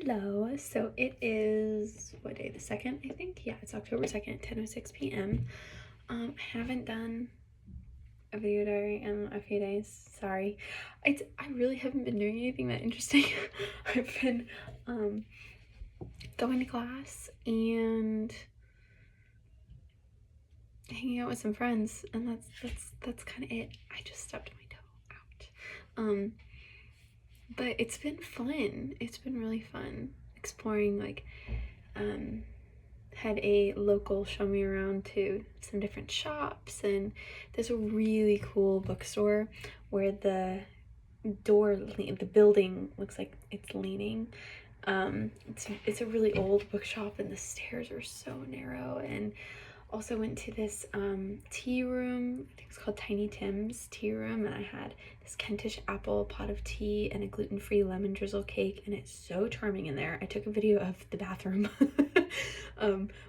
Hello. So it is, what day, the 2nd, I think? Yeah, it's October 2nd, 10:06 p.m. I haven't done a video diary in a few days. Sorry. I really haven't been doing anything that interesting. I've been going to class and hanging out with some friends, and that's kind of it. I just stubbed my toe out. But it's been fun. It's been really fun exploring, like, had a local show me around to some different shops, and there's a really cool bookstore where the the building looks like it's leaning. It's a really old bookshop, and the stairs are so narrow. And also went to this tea room. I think it's called Tiny Tim's Tea Room, and I had this Kentish apple pot of tea and a gluten-free lemon drizzle cake, and it's so charming in there. I took a video of the bathroom,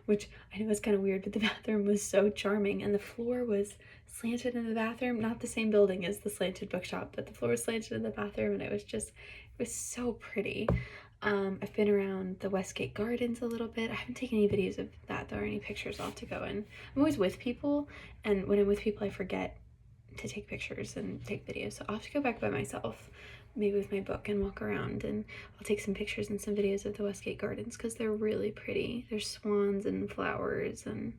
which I know is kind of weird, but the bathroom was so charming, and the floor was slanted in the bathroom. Not the same building as the slanted bookshop, but the floor was slanted in the bathroom, and it was so pretty. I've been around the Westgate Gardens a little bit. I haven't taken any videos of that though, or any pictures. I'll have to go in. I'm always with people, and when I'm with people I forget to take pictures and take videos, so I'll have to go back by myself, maybe with my book, and walk around, and I'll take some pictures and some videos of the Westgate Gardens because they're really pretty. There's swans and flowers, and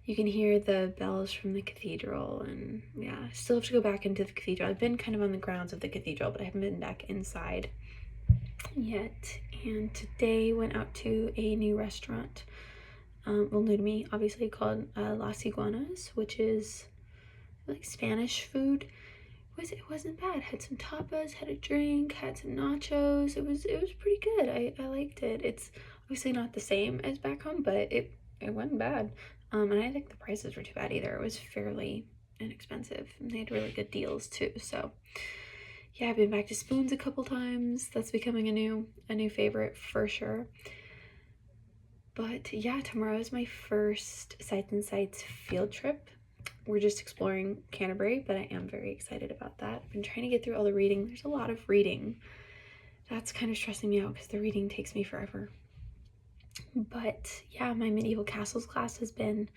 you can hear the bells from the cathedral. And yeah, I still have to go back into the cathedral. I've been kind of on the grounds of the cathedral, but I haven't been back inside yet. And today went out to a new restaurant, well, new to me, obviously, called Las Iguanas, which is like Spanish food. It wasn't bad. Had some tapas, had a drink, had some nachos. It was pretty good. I liked it. It's obviously not the same as back home, but it wasn't bad. And I didn't think the prices were too bad either. It was fairly inexpensive, and they had really good deals too. So yeah, I've been back to Spoons a couple times. That's becoming a new favorite for sure. But yeah, tomorrow is my first Sights and Sights field trip. We're just exploring Canterbury, but I am very excited about that. I've been trying to get through all the reading. There's a lot of reading. That's kind of stressing me out because the reading takes me forever. But yeah, my medieval castles class has been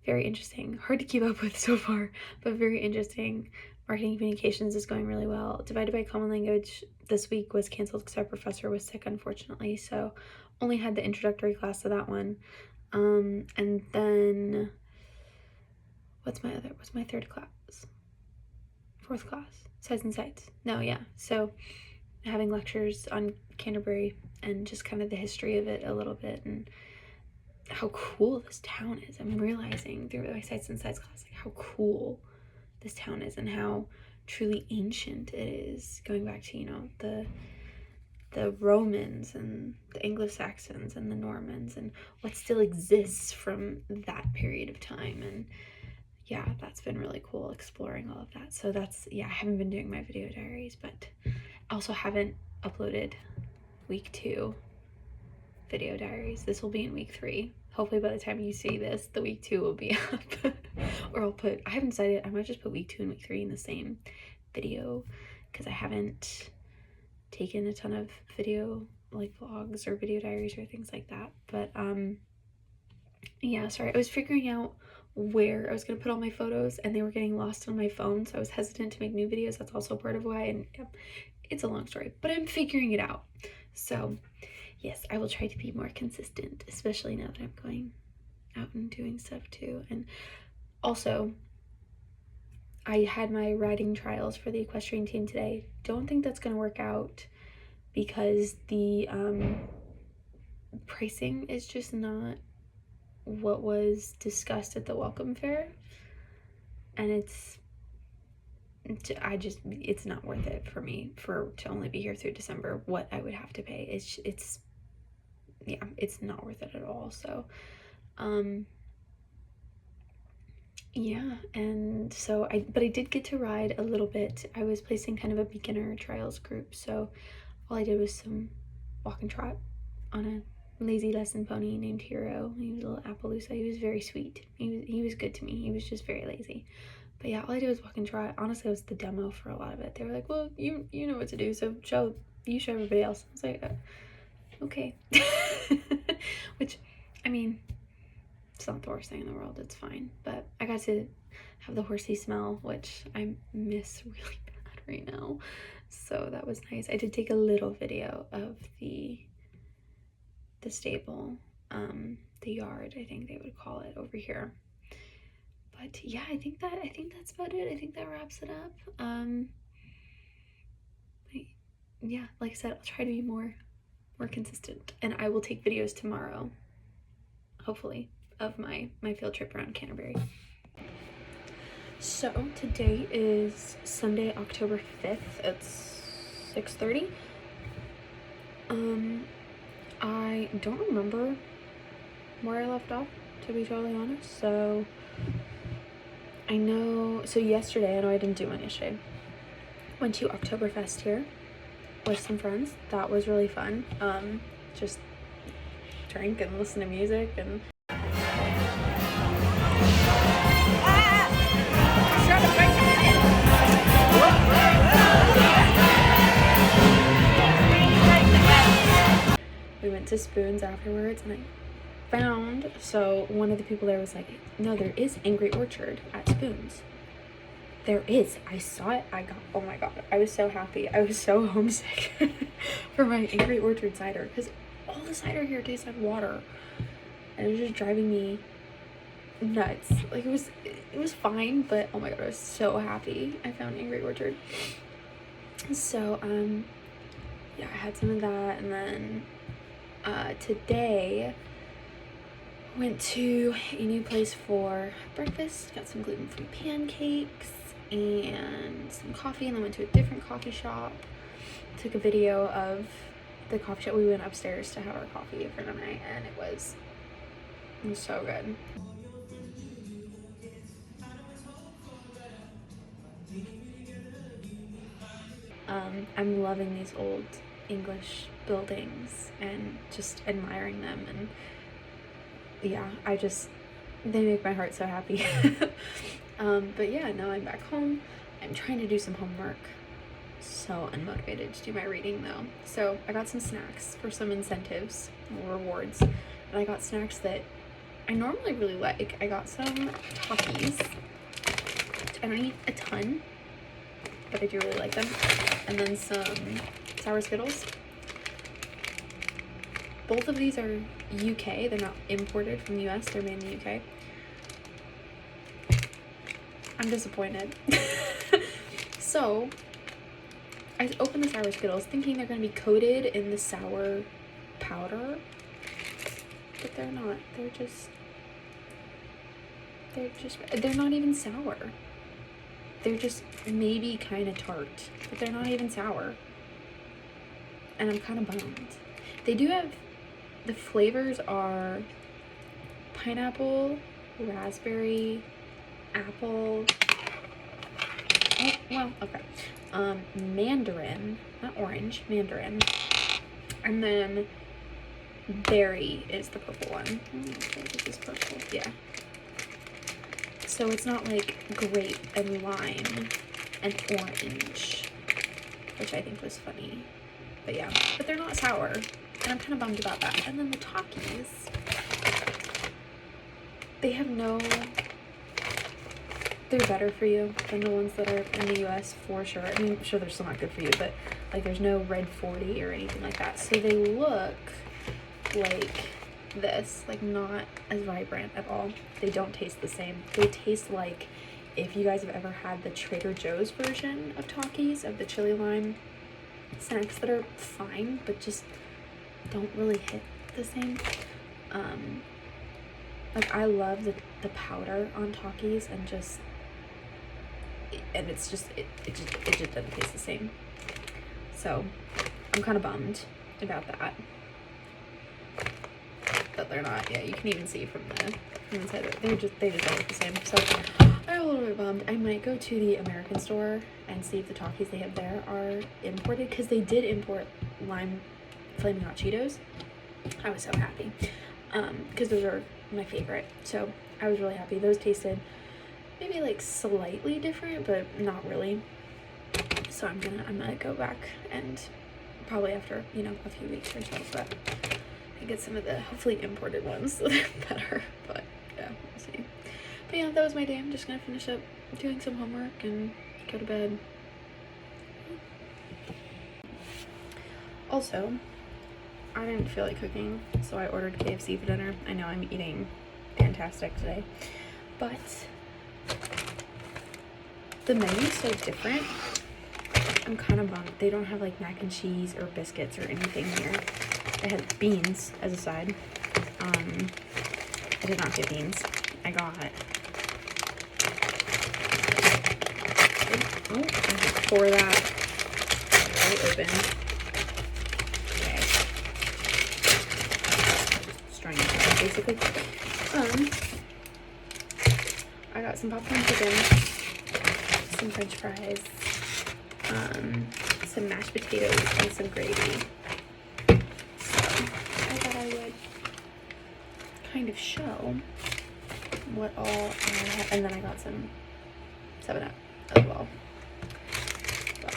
very interesting. Hard to keep up with so far, but very interesting. Marketing communications is going really well. Divided by Common Language this week was canceled because our professor was sick, unfortunately, so only had the introductory class to that one. And then what's my third class? Fourth class? Sights and Sights. No, yeah. So having lectures on Canterbury and just kind of the history of it a little bit, and how cool this town is. I'm realizing through my Sights and Sights class, like, how cool this town is and how truly ancient it is, going back to, you know, the Romans and the Anglo-Saxons and the Normans, and what still exists from that period of time. And yeah, that's been really cool, exploring all of that. So that's, yeah, I haven't been doing my video diaries, but also haven't uploaded week 2 video diaries. This will be in week 3. Hopefully by the time you see this, the week 2 will be up. Or I haven't decided, I might just put week 2 and week 3 in the same video, because I haven't taken a ton of video, like vlogs or video diaries or things like that. But yeah, sorry, I was figuring out where I was gonna put all my photos, and they were getting lost on my phone, so I was hesitant to make new videos. That's also part of why, and yeah, it's a long story, but I'm figuring it out. So yes, I will try to be more consistent, especially now that I'm going out and doing stuff too. And also, I had my riding trials for the equestrian team today. Don't think that's gonna work out because the pricing is just not what was discussed at the welcome fair, and it's not worth it for me to only be here through December. What I would have to pay, it's yeah, it's not worth it at all. So yeah, and so I did get to ride a little bit. I was placing kind of a beginner trials group, so all I did was some walk and trot on a lazy lesson pony named Hero. He was a little Appaloosa. He was very sweet. He was good to me. He was just very lazy. But yeah, all I did was walk and trot. Honestly, it was the demo for a lot of it. They were like, well, you know what to do, so show you show everybody else. I was like, okay. Which, I mean, it's not the worst thing in the world, it's fine. But I got to have the horsey smell, which I miss really bad right now. So that was nice. I did take a little video of the stable, the yard, I think they would call it over here. But yeah, I think that's about it. I think that wraps it up. Yeah, like I said, I'll try to be more consistent, and I will take videos tomorrow, hopefully, of my field trip around Canterbury. So today is Sunday, October 5th. It's 6:30. I don't remember where I left off, to be totally honest. So I know, so yesterday, I know I didn't do one yesterday. Went to Oktoberfest here with some friends. That was really fun. Just drink and listen to music and we went to Spoons afterwards, and I found, so one of the people there was like, no, there is Angry Orchard at Spoons. There is. I saw it. Oh my god, I was so happy. I was so homesick for my Angry Orchard cider, because all the cider here tastes like water, and it was just driving me nuts. Like, it was fine, but oh my god, I was so happy I found Angry Orchard. So yeah, I had some of that, and then today went to a new place for breakfast. Got some gluten-free pancakes and some coffee, and then went to a different coffee shop. Took a video of the coffee shop. We went upstairs to have our coffee for the night, and it was so good. I'm loving these old English buildings and just admiring them, and yeah, they make my heart so happy. But yeah, now I'm back home. I'm trying to do some homework. So unmotivated to do my reading though. So I got some snacks for some incentives or rewards, and I got snacks that I normally really like. I got some Takis. I don't eat a ton, but I do really like them. And then some sour Skittles. Both of these are UK. They're not imported from the US. They're made in the UK. I'm disappointed. So I opened the sour Skittles thinking they're going to be coated in the sour powder, but they're not. They're not even sour. They're just maybe kind of tart, but they're not even sour. And I'm kind of bummed. They do have, the flavors are pineapple, raspberry, apple, oh, well, okay, mandarin, not orange, mandarin, and then berry is the purple one. This is purple, yeah. So it's not like grape and lime and orange, which I think was funny. But yeah, but they're not sour, and I'm kind of bummed about that. And then the Takis, they have no, they're better for you than the ones that are in the US for sure. I mean, sure, they're still not good for you, but like there's no red 40 or anything like that. So they look like this, like not as vibrant at all. They don't taste the same. They taste like if you guys have ever had the Trader Joe's version of Takis, of the chili lime snacks that are fine but just don't really hit the same. Like I love the powder on Takis, and just it just doesn't taste the same. So I'm kind of bummed about that. But they're not. Yeah, you can even see from the inside. They just don't look the same. So I'm a little bit bummed. I might go to the American store and see if the Takis they have there are imported, because they did import lime flaming hot Cheetos. I was so happy, because those are my favorite. So I was really happy. Those tasted maybe like slightly different, but not really. So I'm gonna go back and probably after, you know, a few weeks or so, but I get some of the hopefully imported ones so they're better, but yeah, we'll see. But yeah, that was my day. I'm just gonna finish up doing some homework and go to bed. Also, I didn't feel like cooking, so I ordered KFC for dinner. I know I'm eating fantastic today, but the menu's so different. I'm kind of bummed. They don't have like mac and cheese or biscuits or anything here. They had beans as a side. I did not get beans. I got I can pour that right open. Okay. Just trying to basically. I got some popcorn chicken, some french fries, some mashed potatoes, and some gravy. So I thought I would kind of show what all I had, and then I got some 7-Up as well. But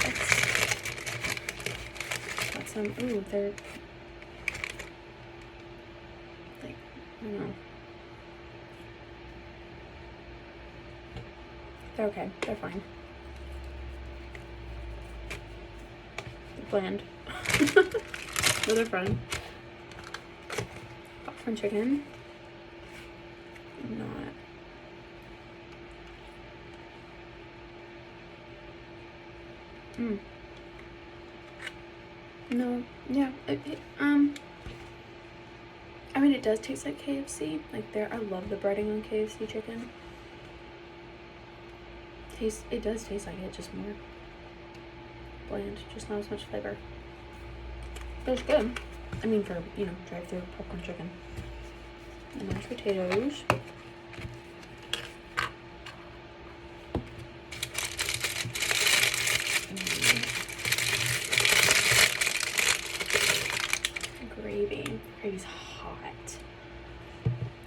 got some, ooh, they're like, I don't know. They're okay, they're fine. They're bland. But they're fine. Popcorn chicken. Not. No, yeah, I mean, it does taste like KFC. Like I love the breading on KFC chicken. It does taste like it, just more bland, just not as much flavor. But it's good. I mean, for, you know, drive-through popcorn chicken. The mashed potatoes. Gravy. Gravy's hot.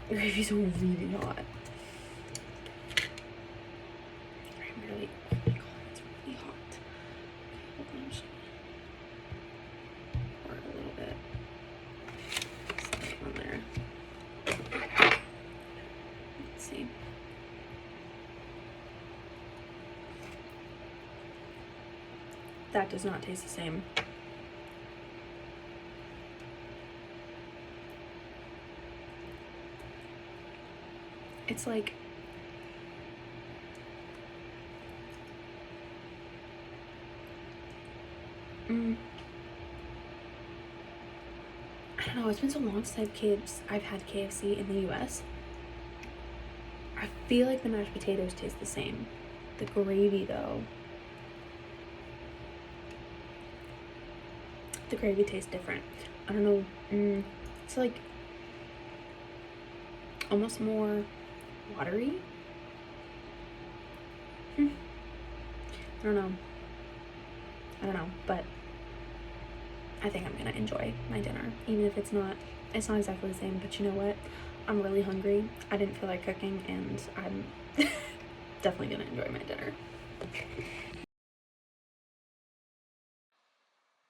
Gravy's really hot. I'm really, oh my god, it's really hot. Hold on, I'm just gonna pour it a little bit. Set it on there. Let's see. That does not taste the same. It's like I don't know, it's been so long since I've had KFC in the US. I feel like the mashed potatoes taste the same. The gravy though, the gravy tastes different. I don't know, it's like almost more watery. I don't know, but I think I'm gonna enjoy my dinner, even if it's not exactly the same. But you know what? I'm really hungry. I didn't feel like cooking, and I'm definitely gonna enjoy my dinner.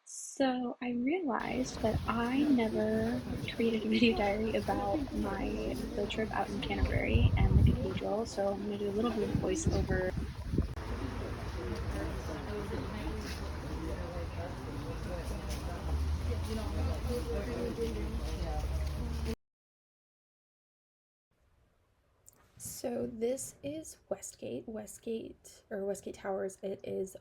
So I realized that I never created a video diary about my field trip out in Canterbury and the cathedral, so I'm gonna do a little bit of voiceover. So this is Westgate Towers. It is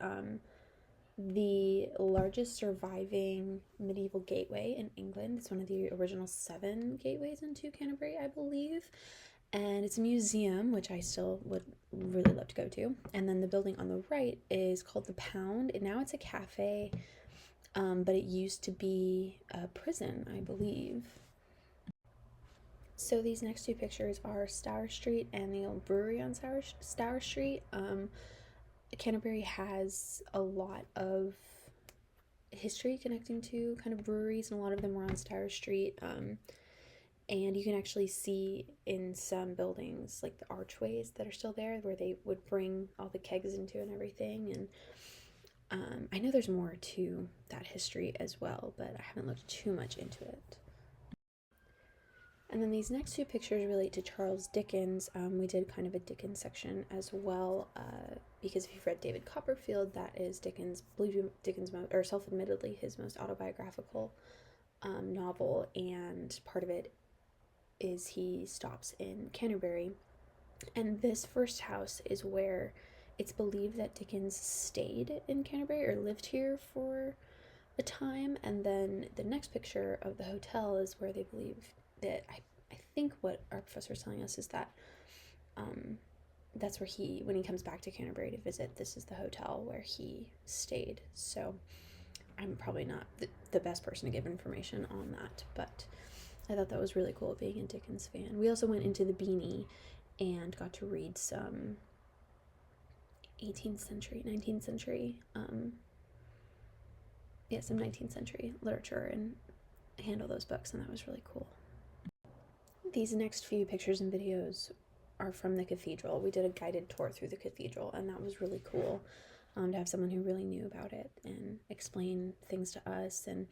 the largest surviving medieval gateway in England. It's one of the original 7 gateways into Canterbury, I believe. And it's a museum, which I still would really love to go to. And then the building on the right is called the Pound, and now it's a cafe, but it used to be a prison, I believe. So these next 2 pictures are Stour Street and the old brewery on Stour Street. Canterbury has a lot of history connecting to kind of breweries, and a lot of them were on Stour Street. And you can actually see in some buildings like the archways that are still there where they would bring all the kegs into and everything. I know there's more to that history as well, but I haven't looked too much into it. And then these next two pictures relate to Charles Dickens. We did kind of a Dickens section as well, because if you've read David Copperfield, that is Dickens, or self-admittedly his most autobiographical novel, and part of it is he stops in Canterbury. And this first house is where it's believed that Dickens stayed in Canterbury or lived here for a time. And then the next picture of the hotel is where they believe that, I think what our professor is telling us is that that's where when he comes back to Canterbury to visit, this is the hotel where he stayed. So I'm probably not the best person to give information on that, but I thought that was really cool being a Dickens fan. We also went into the Beanie and got to read some 18th century, 19th century, some 19th century literature and handle those books, and that was really cool. These next few pictures and videos are from the cathedral. We did a guided tour through the cathedral, and that was really cool, to have someone who really knew about it and explain things to us and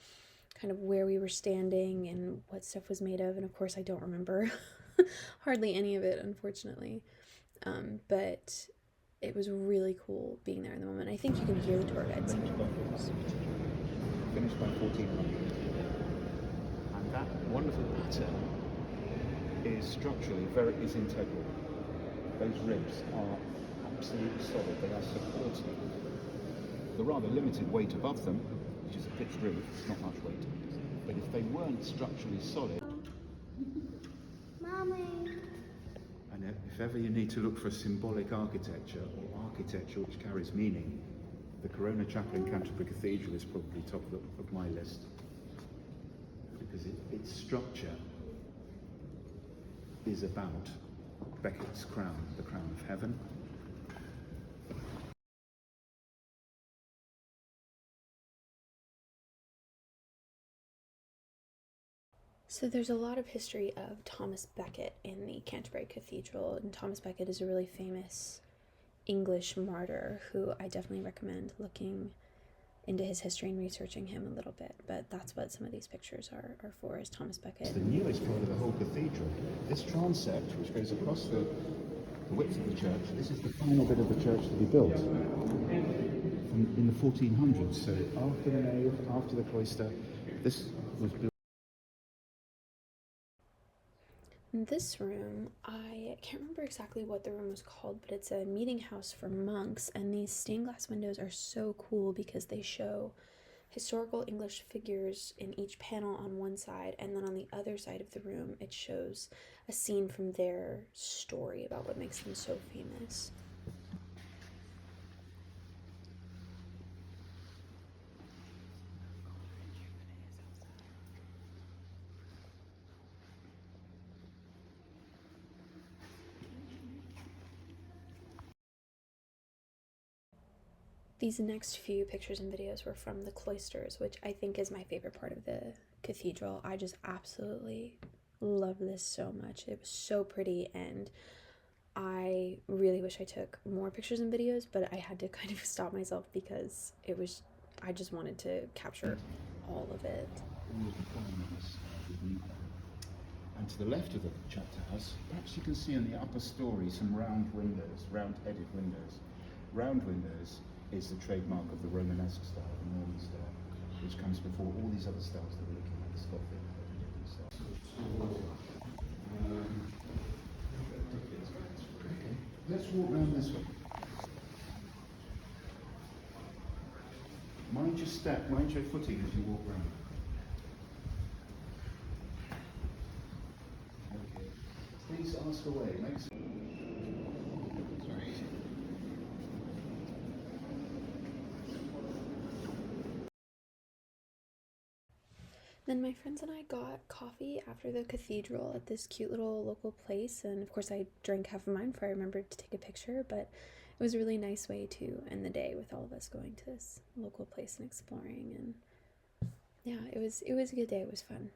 kind of where we were standing and what stuff was made of. And of course I don't remember hardly any of it, unfortunately, but it was really cool being there in the moment. I think you can hear the tour guide singing. Finished by 1400, and that wonderful pattern is structurally is integral. Those ribs are absolutely solid. They are supporting the rather limited weight above them, which is a pitched roof. It's not much weight, but if they weren't structurally solid, Mommy. and if ever you need to look for symbolic architecture or architecture which carries meaning, the Corona Chapel in Canterbury Cathedral is probably top of my list, because its structure is about Becket's crown, the crown of heaven. So there's a lot of history of Thomas Becket in the Canterbury Cathedral, and Thomas Becket is a really famous English martyr who I definitely recommend looking into his history and researching him a little bit. But that's what some of these pictures are for, is Thomas Becket. It's the newest part of the whole cathedral. This transept, which goes across the width of the church, this is the final bit of the church to be built in the 1400s. So after the nave, after the cloister, this was built. In this room, I can't remember exactly what the room was called, but it's a meeting house for monks, and these stained glass windows are so cool because they show historical English figures in each panel on one side, and then on the other side of the room it shows a scene from their story about what makes them so famous. These next few pictures and videos were from the cloisters, which I think is my favorite part of the cathedral. I just absolutely love this so much. It was so pretty, and I really wish I took more pictures and videos, but I had to kind of stop myself because I just wanted to capture all of it. And to the left of the chapter house, perhaps you can see in the upper story some round windows, round-headed windows. Round windows is the trademark of the Romanesque style, the Norman style, which comes before all these other styles that we're looking at, the Gothic. Okay, let's walk round this way. Mind your step, mind your footing as you walk round. Okay, please ask away. Sorry. Then my friends and I got coffee after the cathedral at this cute little local place, and of course I drank half of mine before I remembered to take a picture, but it was a really nice way to end the day with all of us going to this local place and exploring, and yeah, it was a good day. It was fun.